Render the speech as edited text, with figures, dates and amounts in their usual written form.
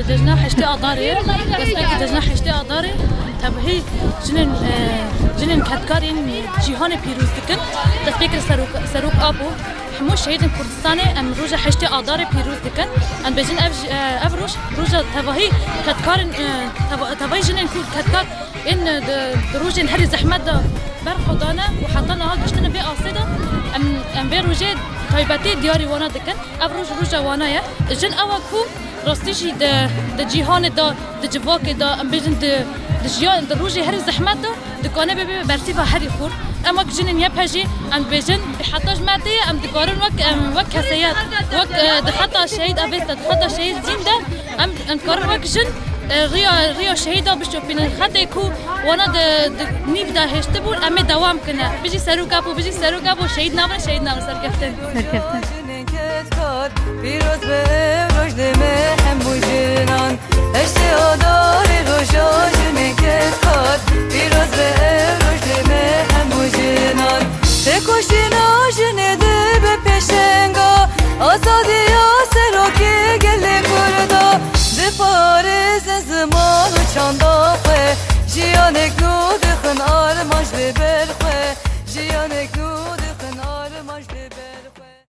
دجنا حشتي أداري بس أكيد دجنا حشتي أداري طب هي جنن كاتكارين جيهان بيروز دكن تفكر سروق أبو حمو شهيد كردستاني أم روجا حشتي أداري بيروز دكن أم بجن أفروش روجا تباهي كاتكارين تباهي جنن كاتكار إن روجا هري زحمة برخدانه وحطنا هاد بشتنا بي أصيدا أم بروجا طيبتي دياري وانا دكن أفروش روجا وانايا جن أواكو راستيشي د جيهان د جواك د ام بيجن د جيان د روجي هر زحمت د كونه بي برسيفا هري خور اما جنن يبهجي ام بيجن بحطاج ماتي ام دكارن وك حسيات وك د خطا شهيد ابيت د خطا شهيد زين ده ام كارن وك جن ريا شهيده بشوفين خدكو وانا د نيبدا هشتبو ام دوام كنا بيجي سروقابو شهيد نام سركفتن پیروز به رشد هم بوجن